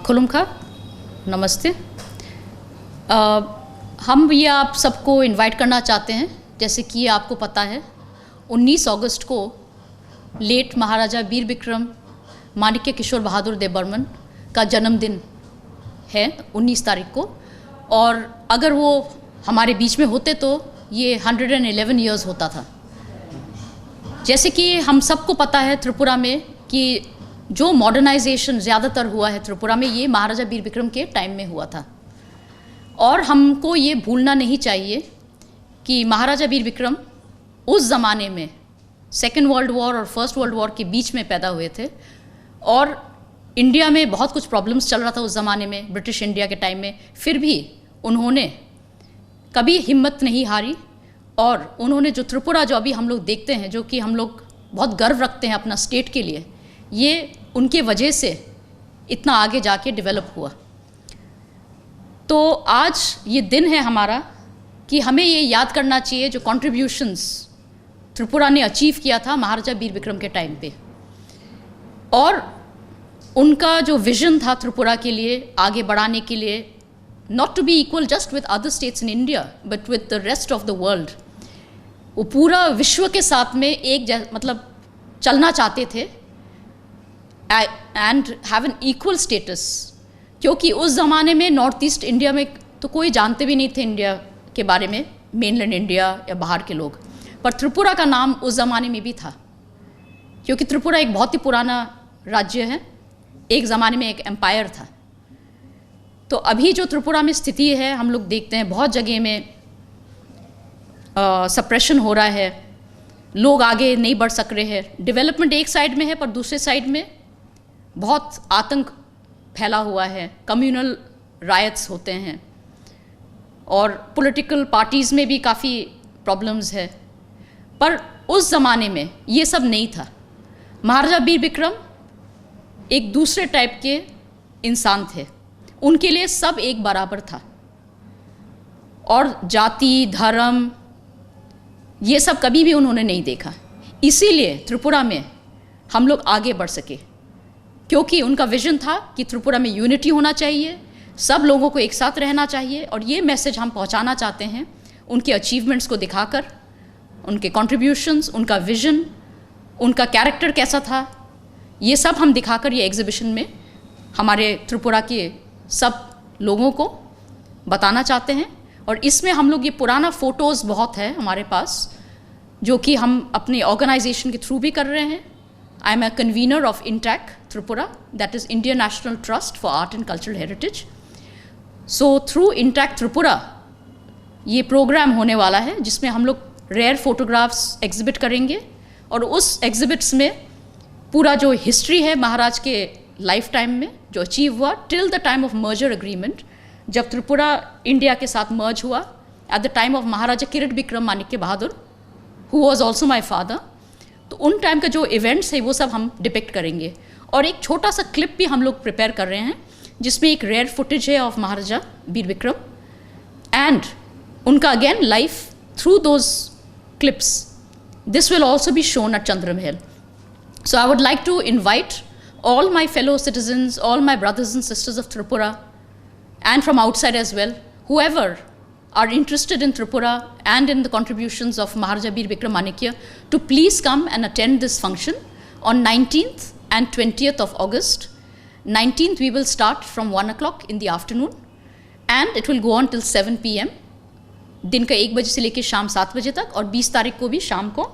खुलुमखा, नमस्ते। हम ये आप सबको इनवाइट करना चाहते हैं, जैसे कि आपको पता है 19 अगस्त को लेट महाराजा वीर विक्रम माणिक्य किशोर बहादुर देवबर्मन का जन्मदिन है 19 तारीख को, और अगर वो हमारे बीच में होते तो ये 111 ईयर्स होता था। जैसे कि हम सबको पता है त्रिपुरा में कि जो मॉडर्नाइजेशन ज़्यादातर हुआ है त्रिपुरा में, ये महाराजा वीर विक्रम के टाइम में हुआ था। और हमको ये भूलना नहीं चाहिए कि महाराजा वीर विक्रम उस ज़माने में सेकेंड वर्ल्ड वॉर और फर्स्ट वर्ल्ड वॉर के बीच में पैदा हुए थे, और इंडिया में बहुत कुछ प्रॉब्लम्स चल रहा था उस ज़माने में, ब्रिटिश इंडिया के टाइम में। फिर भी उन्होंने कभी हिम्मत नहीं हारी, और उन्होंने जो त्रिपुरा जो अभी हम लोग देखते हैं, जो कि हम लोग बहुत गर्व रखते हैं अपना स्टेट के लिए, ये उनके वजह से इतना आगे जाके डेवलप हुआ। तो आज ये दिन है हमारा कि हमें ये याद करना चाहिए जो कंट्रीब्यूशंस त्रिपुरा ने अचीव किया था महाराजा वीर विक्रम के टाइम पे, और उनका जो विजन था त्रिपुरा के लिए आगे बढ़ाने के लिए, not to be equal just with other states in India but with the rest of the world. वो पूरा विश्व के साथ में एक मतलब चलना चाहते थे and have an equal status, क्योंकि उस ज़माने में नॉर्थ ईस्ट इंडिया में तो कोई जानते भी नहीं थे इंडिया के बारे में, मेनलैंड इंडिया या बाहर के लोग, पर त्रिपुरा का नाम उस ज़माने में भी था, क्योंकि त्रिपुरा एक बहुत ही पुराना राज्य है, एक ज़माने में एक एम्पायर था। तो अभी जो त्रिपुरा में स्थिति है, हम लोग देखते हैं बहुत जगह में सप्रेशन हो रहा है, लोग आगे नहीं बढ़ सक रहे हैं। डेवलपमेंट एक साइड में है, पर दूसरे साइड में बहुत आतंक फैला हुआ है, कम्युनल रायट्स होते हैं, और पॉलिटिकल पार्टीज़ में भी काफ़ी प्रॉब्लम्स है। पर उस ज़माने में ये सब नहीं था। महाराजा वीर विक्रम एक दूसरे टाइप के इंसान थे, उनके लिए सब एक बराबर था, और जाति धर्म ये सब कभी भी उन्होंने नहीं देखा। इसीलिए त्रिपुरा में हम लोग आगे बढ़ सके, क्योंकि उनका विजन था कि त्रिपुरा में यूनिटी होना चाहिए, सब लोगों को एक साथ रहना चाहिए। और ये मैसेज हम पहुंचाना चाहते हैं उनके अचीवमेंट्स को दिखाकर, उनके कंट्रीब्यूशंस, उनका विजन, उनका कैरेक्टर कैसा था, ये सब हम दिखाकर ये एग्जीबिशन में हमारे त्रिपुरा के सब लोगों को बताना चाहते हैं। और इसमें हम लोग ये पुराना फ़ोटोज़ बहुत है हमारे पास, जो कि हम अपने ऑर्गेनाइजेशन के थ्रू भी कर रहे हैं। I am a convener of INTACH Tripura, that is Indian National Trust for Art and Cultural Heritage. So through INTACH Tripura ये प्रोग्राम होने वाला है, जिसमें हम लोग रेयर फोटोग्राफ्स एग्जिबिट करेंगे, और उस एग्जिबिट्स में पूरा जो हिस्ट्री है महाराज के लाइफ टाइम में जो अचीव हुआ till the time of merger agreement, जब त्रिपुरा इंडिया के साथ मर्ज हुआ at the time of Maharaja Kirit Vikram Manikya Bahadur, who was also my father. तो उन टाइम का जो इवेंट्स है वो सब हम डिपिक्ट करेंगे, और एक छोटा सा क्लिप भी हम लोग प्रिपेयर कर रहे हैं, जिसमें एक रेयर फुटेज है ऑफ महाराजा वीर विक्रम, एंड उनका again life through those clips. This will also be shown at Chandra Mahal. So I would like to invite all my fellow citizens, all my brothers and sisters of Tripura, and from outside as well, whoever are interested in Tripura and in the contributions of Maharaja Veer Vikram Manikya, to please come and attend this function on 19th and 20th of August. 19th we will start from 1 o'clock in the afternoon, and it will go on till 7 p.m. दिन का 1 बजे से लेकर शाम 7 बजे तक, और 20 तारीख को भी शाम को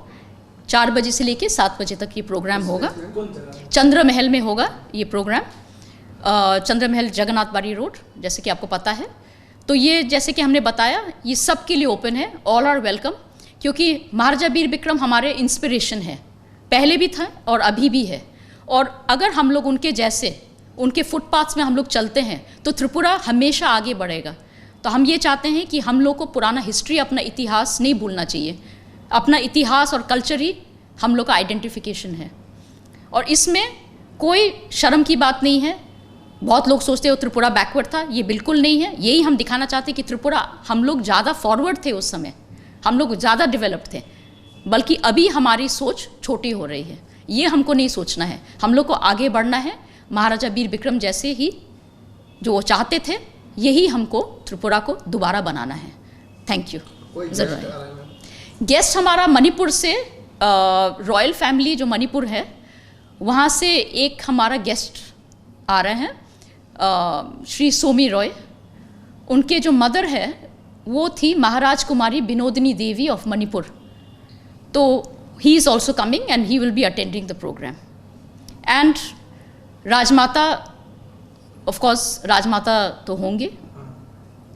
4 बजे से लेके 7 बजे तक ये प्रोग्राम होगा। चंद्र महल में होगा ये प्रोग्राम, चंद्र महल जगन्नाथ बाड़ी रोड, जैसे कि आपको पता है। तो ये जैसे कि हमने बताया, ये सब के लिए ओपन है, ऑल आर वेलकम, क्योंकि महाराजा वीर विक्रम हमारे इंस्पिरेशन है, पहले भी था और अभी भी है। और अगर हम लोग उनके जैसे उनके फुटपाथ्स में हम लोग चलते हैं तो त्रिपुरा हमेशा आगे बढ़ेगा। तो हम ये चाहते हैं कि हम लोग को पुराना हिस्ट्री, अपना इतिहास नहीं भूलना चाहिए। अपना इतिहास और कल्चर ही हम लोग का आइडेंटिफिकेशन है, और इसमें कोई शर्म की बात नहीं है। बहुत लोग सोचते हो त्रिपुरा बैकवर्ड था, ये बिल्कुल नहीं है। यही हम दिखाना चाहते कि त्रिपुरा, हम लोग ज़्यादा फॉरवर्ड थे उस समय, हम लोग ज़्यादा डेवलप्ड थे, बल्कि अभी हमारी सोच छोटी हो रही है। ये हमको नहीं सोचना है, हम लोग को आगे बढ़ना है, महाराजा वीर विक्रम जैसे ही जो वो चाहते थे, यही हमको त्रिपुरा को दोबारा बनाना है। Thank you. ज़रूर। गेस्ट हमारा मणिपुर से, रॉयल फैमिली जो मणिपुर है वहाँ से एक हमारा गेस्ट आ रहे हैं, श्री सोमी रॉय। उनके जो मदर है वो थी महाराज कुमारी बिनोदिनी देवी ऑफ मणिपुर, तो he is also coming and he will be attending the programme. And Rajmata, of course Rajmata तो होंगे।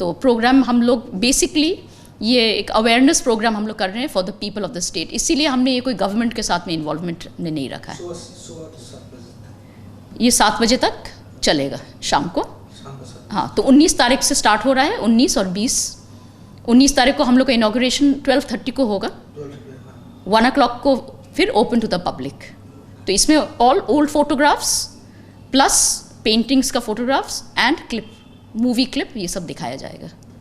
तो प्रोग्राम हम लोग बेसिकली ये एक अवेयरनेस प्रोग्राम हम लोग कर रहे हैं for the people of the state, इसीलिए हमने ये कोई गवर्नमेंट के साथ में इन्वॉल्वमेंट नहीं रखा है। ये 7 बजे तक चलेगा शाम को। हाँ, तो 19 तारीख से स्टार्ट हो रहा है, 19 और 20। 19 तारीख को हम लोग का इनॉग्रेशन 12:30 को होगा, 1 o'clock को फिर ओपन टू द पब्लिक। तो इसमें all old photographs plus paintings का photographs and clip, movie clip, ये सब दिखाया जाएगा।